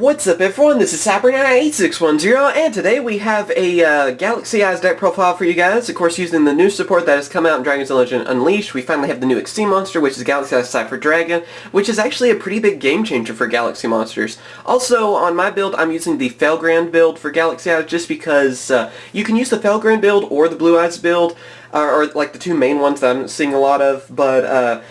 What's up everyone, this is CyberKnight8610, and today we have a Galaxy Eyes deck profile for you guys. Of course, using the new support that has come out in Dragon's Legend Unleashed, we finally have the new Extreme monster, which is Galaxy Eyes Cipher Dragon, which is actually a pretty big game changer for Galaxy monsters. Also, on my build, I'm using the Felgrand build for Galaxy Eyes, just because you can use the Felgrand build or the Blue Eyes build, or like the two main ones that I'm seeing a lot of, but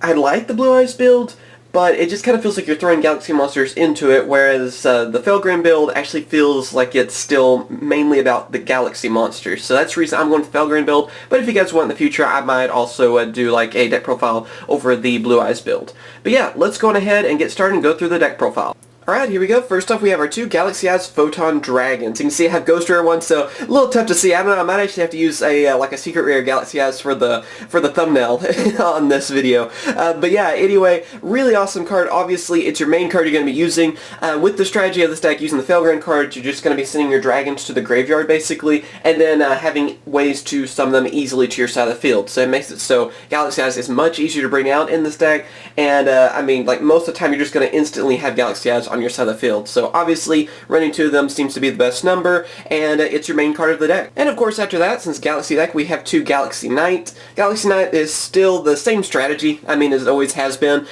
I like the Blue Eyes build. But it just kind of feels like you're throwing Galaxy monsters into it, whereas the Felgrand build actually feels like it's still mainly about the Galaxy monsters. So that's the reason I'm going with the Felgrand build, but if you guys want in the future, I might also do like a deck profile over the Blue Eyes build. But yeah, let's go on ahead and get started and go through the deck profile. Alright, here we go. First off, we have our two Galaxy Eyes Photon Dragons. You can see I have Ghost Rare one, so a little tough to see. I don't know, I might actually have to use a like a Secret Rare Galaxy Eyes for the thumbnail on this video. But yeah, anyway, really awesome card. Obviously, it's your main card you're going to be using. With the strategy of this deck, using the Felgrand cards, you're just going to be sending your dragons to the graveyard, basically, and then having ways to summon them easily to your side of the field. So it makes it so Galaxy Eyes is much easier to bring out in this deck, and I mean, like, most of the time you're just going to instantly have Galaxy Eyes on your side of the field. So obviously running two of them seems to be the best number, and it's your main card of the deck. And of course after that, since Galaxy deck, we have two Galaxy Knight. Galaxy Knight is still the same strategy, I mean, as it always has been.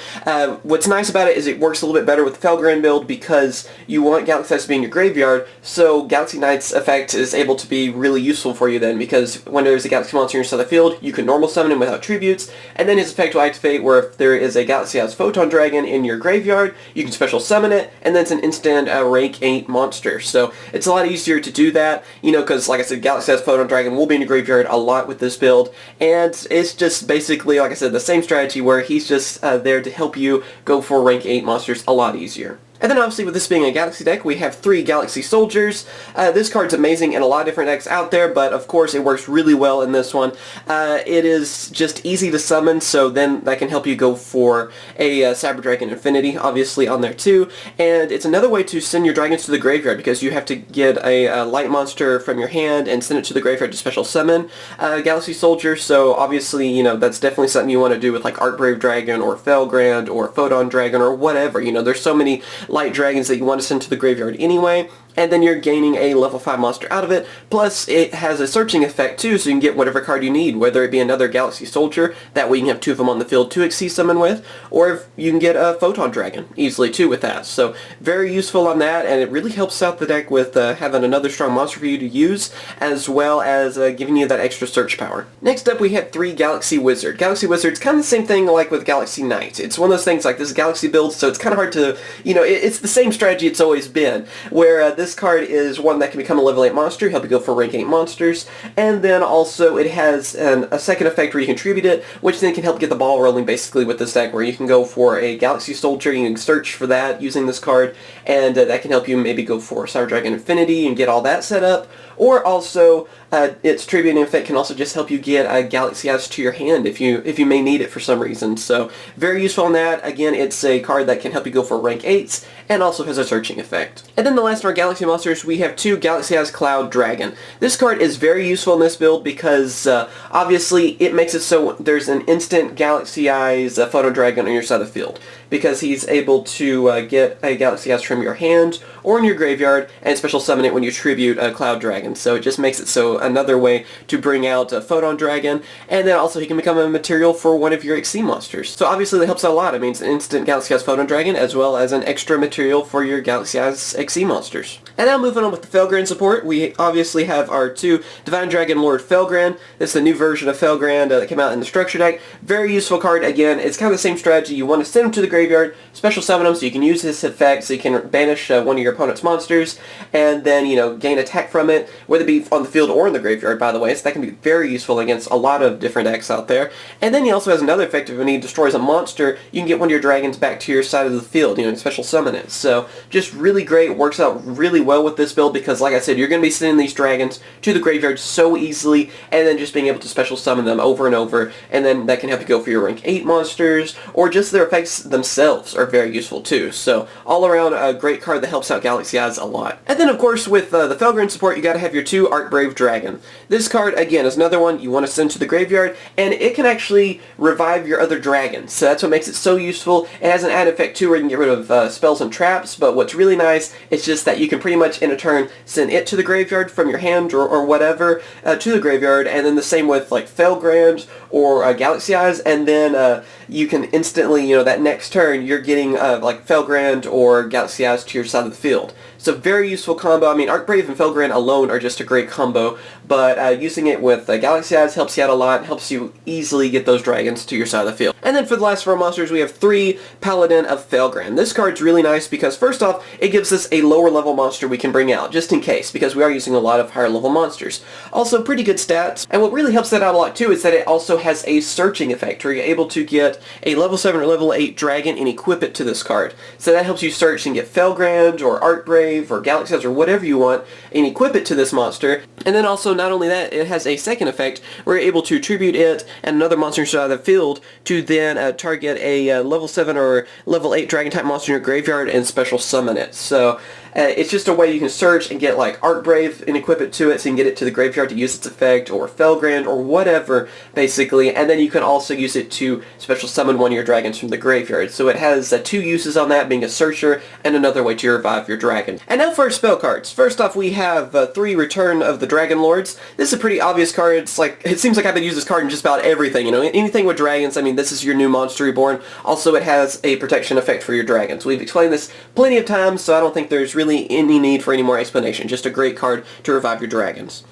What's nice about it is it works a little bit better with the Felgrand build because you want Galaxy Eyes to be in your graveyard, so Galaxy Knight's effect is able to be really useful for you then, because when there's a Galaxy monster in your side of the field, you can normal summon him without tributes, and then his effect will activate where if there is a Galaxy Eyes Photon Dragon in your graveyard, you can special summon it, and then it's an instant rank 8 monster. So it's a lot easier to do that, you know, because like I said, Galaxy Eyes Photon Dragon will be in your graveyard a lot with this build, and it's just basically, like I said, the same strategy where he's just there to help you go for rank 8 monsters a lot easier. And then obviously with this being a Galaxy deck, we have three Galaxy Soldiers. This card's amazing in a lot of different decks out there, but of course it works really well in this one. It is just easy to summon, so then that can help you go for a Cyber Dragon Infinity, obviously, on there too. And it's another way to send your dragons to the graveyard, because you have to get a light monster from your hand and send it to the graveyard to special summon Galaxy Soldier. So obviously, you know, that's definitely something you want to do with like Arcbrave Dragon or Felgrand or Photon Dragon or whatever. You know, there's so many light dragons that you want to send to the graveyard anyway, and then you're gaining a level 5 monster out of it. Plus, it has a searching effect too, so you can get whatever card you need, whether it be another Galaxy Soldier, that way you can have two of them on the field to XC summon with, or if you can get a Photon Dragon easily too with that. So very useful on that, and it really helps out the deck with having another strong monster for you to use, as well as giving you that extra search power. Next up, we have three Galaxy Wizard. Galaxy Wizard's kind of the same thing like with Galaxy Knight. It's one of those things like this is Galaxy build, so it's kind of hard to, you know, it's the same strategy it's always been, where this card is one that can become a level 8 monster, help you go for rank 8 monsters, and then also it has a second effect where you contribute it, which then can help get the ball rolling basically with this deck, where you can go for a Galaxy Soldier, you can search for that using this card, and that can help you maybe go for Cyber Dragon Infinity and get all that set up, or also its tributing effect can also just help you get a Galaxy Eyes to your hand if you may need it for some reason. So very useful on that. Again, it's a card that can help you go for rank 8s and also has a searching effect. And then the last of our Galaxy monsters, we have two Galaxy Eyes Cloud Dragon. This card is very useful in this build because obviously it makes it so there's an instant Galaxy Eyes Photon Dragon on your side of the field, because he's able to get a Galaxy Eyes from your hand or in your graveyard and special summon it when you tribute a Cloud Dragon. So it just makes it so another way to bring out a Photon Dragon, and then also he can become a material for one of your XC monsters. So obviously that helps out a lot. I mean, it's an instant Galaxy Eyes Photon Dragon as well as an extra material for your Galaxy Eyes XC monsters. And now moving on with the Felgrand support, we obviously have our two Divine Dragon Lord Felgrand. This is the new version of Felgrand that came out in the structure deck. Very useful card. Again, it's kind of the same strategy. You want to send him to the graveyard, special summon him so you can use his effect, so you can banish one of your opponent's monsters, and then, you know, gain attack from it, whether it be on the field or in the graveyard, by the way. So that can be very useful against a lot of different decks out there. And then he also has another effect of when he destroys a monster, you can get one of your dragons back to your side of the field, you know, and special summon it. So just really great. Works out really well with this build because, like I said, you're going to be sending these dragons to the graveyard so easily, and then just being able to special summon them over and over, and then that can help you go for your rank 8 monsters, or just their effects themselves themselves are very useful too. So all around a great card that helps out Galaxy Eyes a lot. And then of course with the Felgrand support, you gotta have your 2 Archbrave Dragon. This card again is another one you want to send to the graveyard, and it can actually revive your other dragons. So that's what makes it so useful. It has an added effect too where you can get rid of spells and traps, but what's really nice is just that you can pretty much in a turn send it to the graveyard from your hand or whatever to the graveyard, and then the same with like Felgrand or Galaxy Eyes, and then you can instantly, that next turn you're getting like Felgrand or Galaxy Eyes to your side of the field. So very useful combo. I mean, Archbrave and Felgrand alone are just a great combo, but using it with Galaxy Eyes helps you out a lot, helps you easily get those dragons to your side of the field. And then for the last of our monsters, we have 3 Paladin of Felgrand. This card's really nice because first off, it gives us a lower level monster we can bring out, just in case, because we are using a lot of higher level monsters. Also, pretty good stats, and what really helps that out a lot too is that it also has a searching effect, where you're able to get a level 7 or level 8 dragon and equip it to this card. So that helps you search and get Felgrand or Archbrave or Galaxy Eyes or whatever you want and equip it to this monster. And then also, not only that, it has a second effect where you're able to tribute it and another monster inside of the field to then target a level 7 or level 8 dragon type monster in your graveyard and special summon it. So it's just a way you can search and get like Archbrave and equip it to it so you can get it to the graveyard to use its effect, or Felgrand or whatever basically, and then you can also use it to special summon one of your dragons from the graveyard. So it has 2 uses on that, being a searcher and another way to revive your dragon. And now for our spell cards. First off, we have 3 Return of the Dragon Lords. This is a pretty obvious card. It seems like I've been using this card in just about everything, anything with dragons. I mean, this is your new monster reborn. Also, it has a protection effect for your dragons. We've explained this plenty of times, so I don't think there's really any need for any more explanation. Just a great card to revive your dragons.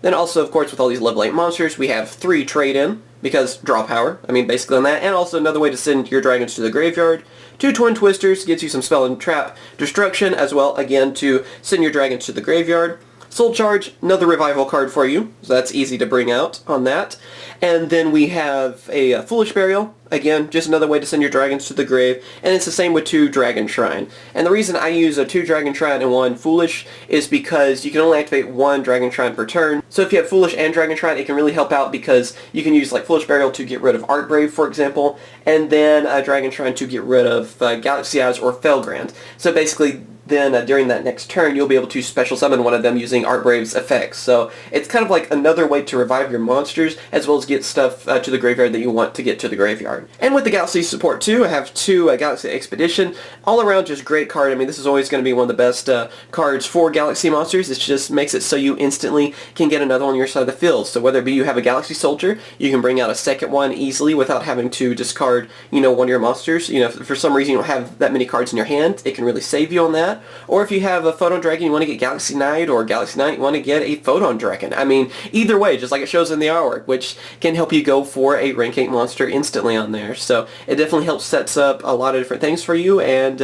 Then also, of course, with all these level 8 monsters, we have 3 Trade-In, because draw power, basically on that, and also another way to send your dragons to the graveyard. 2 Twin Twisters gives you some spell and trap destruction as well, again, to send your dragons to the graveyard. Soul Charge, another revival card for you, so that's easy to bring out on that. And then we have a Foolish Burial, again, just another way to send your dragons to the grave, and it's the same with 2 Dragon Shrine. And the reason I use a 2 Dragon Shrine and 1 Foolish is because you can only activate 1 Dragon Shrine per turn. So if you have Foolish and Dragon Shrine, it can really help out because you can use like Foolish Burial to get rid of Archbrave, for example, and then a Dragon Shrine to get rid of Galaxy Eyes or Felgrand. So basically, then during that next turn, you'll be able to special summon one of them using Archbrave's effects. So it's kind of like another way to revive your monsters, as well as get stuff to the graveyard that you want to get to the graveyard. And with the Galaxy support too, I have 2 Galaxy Expedition. All around, just great card. This is always going to be one of the best cards for Galaxy monsters. It just makes it so you instantly can get another one on your side of the field. So whether it be you have a Galaxy Soldier, you can bring out a second one easily without having to discard, one of your monsters. If for some reason you don't have that many cards in your hand, it can really save you on that. Or if you have a Photon Dragon, you want to get Galaxy Knight, or Galaxy Knight, you want to get a Photon Dragon. Either way, just like it shows in the artwork, which can help you go for a rank 8 monster instantly on there. So it definitely helps sets up a lot of different things for you, and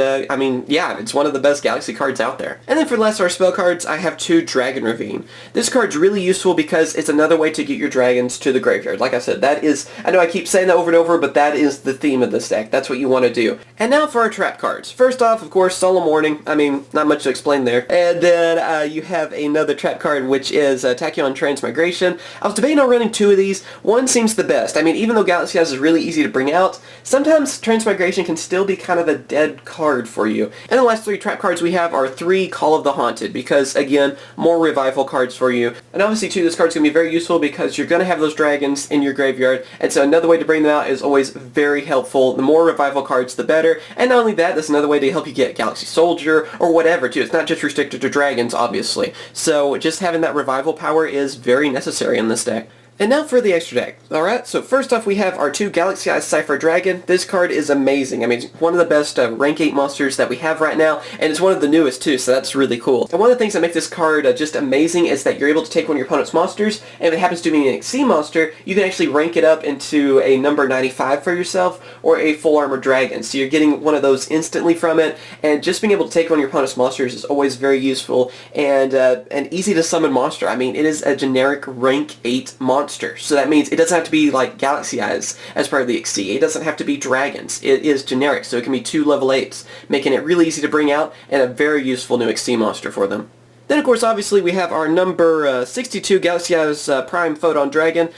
yeah, it's one of the best Galaxy cards out there. And then for the last of our spell cards, I have 2 Dragon Ravine. This card's really useful because it's another way to get your dragons to the graveyard. Like I said, that is, I know I keep saying that over and over, but that is the theme of this deck. That's what you want to do. And now for our trap cards. First off, of course, Solemn Warning. Not much to explain there. And then you have another trap card, which is Tachyon Transmigration. I was debating on running 2 of these. One seems the best. Even though Galaxy Eyes is really easy to bring out, sometimes Transmigration can still be kind of a dead card for you. And the last 3 trap cards we have are 3 Call of the Haunted, because again, more revival cards for you. And obviously too, this card's going to be very useful because you're going to have those dragons in your graveyard, and so another way to bring them out is always very helpful. The more revival cards, the better. And not only that, that's another way to help you get Galaxy Soldier or whatever too. It's not just restricted to dragons, obviously. So just having that revival power is very necessary in this deck. And now for the extra deck. Alright, so first off we have our 2 Galaxy Eyes Cipher Dragon. This card is amazing. It's one of the best rank 8 monsters that we have right now, and it's one of the newest too, so that's really cool. And one of the things that makes this card just amazing is that you're able to take one of your opponent's monsters, and if it happens to be an XC monster, you can actually rank it up into a number 95 for yourself, or a full armor dragon. So you're getting one of those instantly from it, and just being able to take one of your opponent's monsters is always very useful, and an easy to summon monster. It is a generic rank 8 monster. So that means it doesn't have to be like Galaxy Eyes as part of the XC. It doesn't have to be dragons. It is generic, so it can be 2 level 8s, making it really easy to bring out and a very useful new XC monster for them. Then, of course, obviously, we have our number 62 Galaxy Eyes Prime Photon Dragon.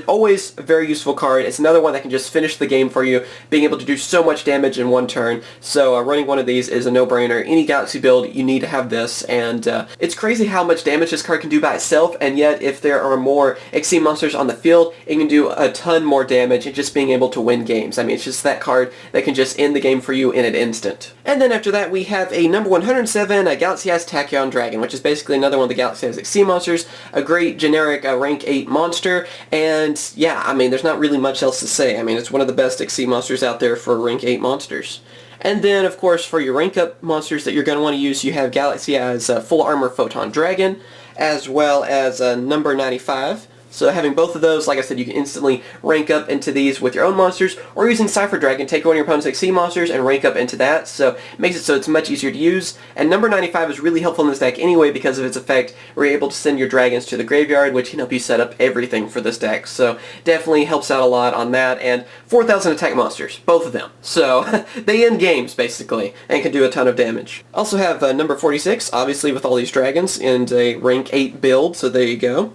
Always a very useful card. It's another one that can just finish the game for you, being able to do so much damage in one turn. So running one of these is a no-brainer. Any Galaxy build, you need to have this. And it's crazy how much damage this card can do by itself, and yet if there are more Extreme monsters on the field, it can do a ton more damage and just being able to win games. I mean, it's just that card that can just end the game for you in an instant. And then after that, we have a number 107 Galaxy Eyes Tachyon Dragon, which is basically another one of the Galaxy Eyes Extreme monsters, a great generic rank 8 monster, and yeah, I mean, there's not really much else to say. I mean, it's one of the best Extreme monsters out there for rank 8 monsters. And then, of course, for your rank up monsters that you're going to want to use, you have Galaxy Eyes Full Armor Photon Dragon, as well as number 95. So having both of those, like I said, you can instantly rank up into these with your own monsters, or using Cipher Dragon, take one of your opponent's Extreme monsters and rank up into that, so it makes it so it's much easier to use. And number 95 is really helpful in this deck anyway because of its effect, where you're able to send your dragons to the graveyard, which can help you set up everything for this deck. So definitely helps out a lot on that, and 4,000 attack monsters, both of them. So they end games, basically, and can do a ton of damage. Also have number 46, obviously with all these dragons, in a rank 8 build, so there you go.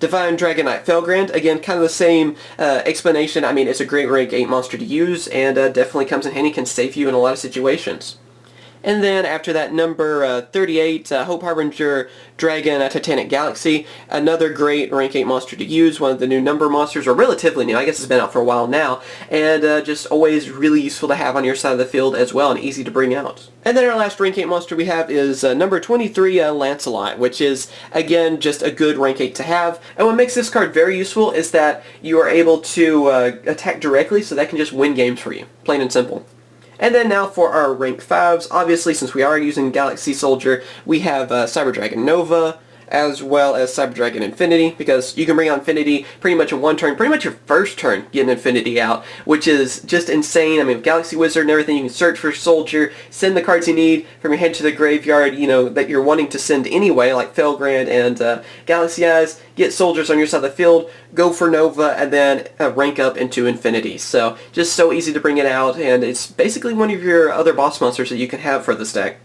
Divine Dragon Knight Felgrand, again, kind of the same explanation. I mean, it's a great rank 8 monster to use, and definitely comes in handy, can save you in a lot of situations. And then after that, number 38, Hope Harbinger Dragon Titanic Galaxy, another great rank 8 monster to use, one of the new number monsters, or relatively new, I guess it's been out for a while now, and just always really useful to have on your side of the field as well, and easy to bring out. And then our last rank 8 monster we have is number 23, Lancelot, which is, again, just a good rank 8 to have. And what makes this card very useful is that you are able to attack directly, so that can just win games for you, plain and simple. And then now for our rank 5s, obviously since we are using Galaxy Soldier, we have Cyber Dragon Nova, as well as Cyber Dragon Infinity, because you can bring out Infinity pretty much in one turn, pretty much your first turn getting Infinity out, which is just insane. I mean, with Galaxy Wizard and everything, you can search for Soldier, send the cards you need from your head to the graveyard, you know, that you're wanting to send anyway, like Felgrand and Galaxy Eyes, get Soldiers on your side of the field, go for Nova, and then rank up into Infinity. So, just so easy to bring it out, and it's basically one of your other boss monsters that you can have for this deck.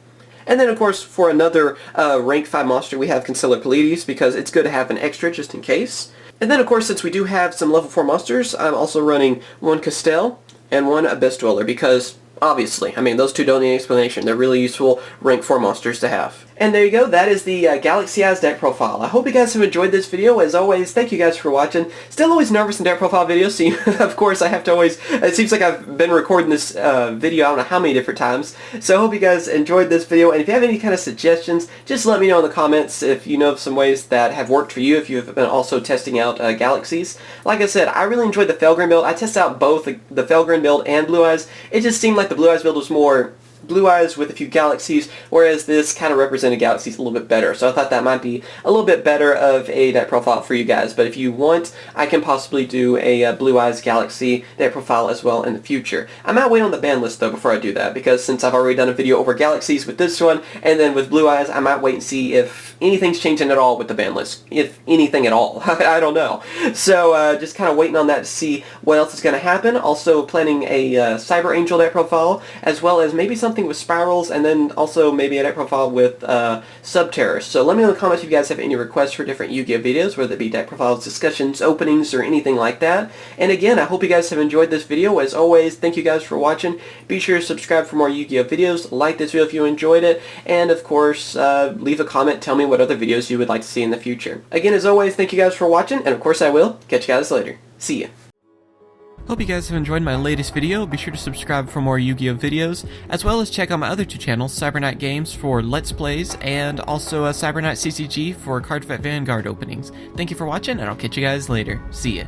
And then, of course, for another rank 5 monster, we have Concealer Pleiades, because it's good to have an extra just in case. And then, of course, since we do have some level 4 monsters, I'm also running one Castell and one Abyss Dweller, because, obviously, I mean, those two don't need explanation. They're really useful rank 4 monsters to have. And there you go, that is the Galaxy Eyes deck profile. I hope you guys have enjoyed this video. As always, thank you guys for watching. Still always nervous in deck profile videos, so of course I have to always, it seems like I've been recording this video I don't know how many different times. So I hope you guys enjoyed this video, and if you have any kind of suggestions, just let me know in the comments if you know of some ways that have worked for you, if you've been also testing out Galaxies. Like I said, I really enjoyed the Felgrand build. I tested out both the Felgrand build and Blue Eyes. It just seemed like the Blue Eyes build was more Blue Eyes with a few Galaxies, whereas this kind of represented Galaxies a little bit better. So I thought that might be a little bit better of a deck profile for you guys. But if you want, I can possibly do a Blue Eyes Galaxy deck profile as well in the future. I might wait on the ban list though before I do that, because since I've already done a video over Galaxies with this one, and then with Blue Eyes, I might wait and see if anything's changing at all with the ban list. If anything at all. I don't know. So just kind of waiting on that to see what else is going to happen. Also planning a Cyber Angel deck profile, as well as maybe something with Spirals, and then also maybe a deck profile with Subterror. So let me know in the comments if you guys have any requests for different Yu-Gi-Oh videos, whether it be deck profiles, discussions, openings, or anything like that. And again, I hope you guys have enjoyed this video. As always, thank you guys for watching. Be sure to subscribe for more Yu-Gi-Oh videos, like this video if you enjoyed it, and of course, leave a comment, tell me what other videos you would like to see in the future. Again, as always, thank you guys for watching, and of course I will catch you guys later. See ya. Hope you guys have enjoyed my latest video. Be sure to subscribe for more Yu-Gi-Oh videos, as well as check out my other two channels, CyberKnight Games for Let's Plays, and also CyberKnight CCG for Card Fight Vanguard openings. Thank you for watching, and I'll catch you guys later. See ya.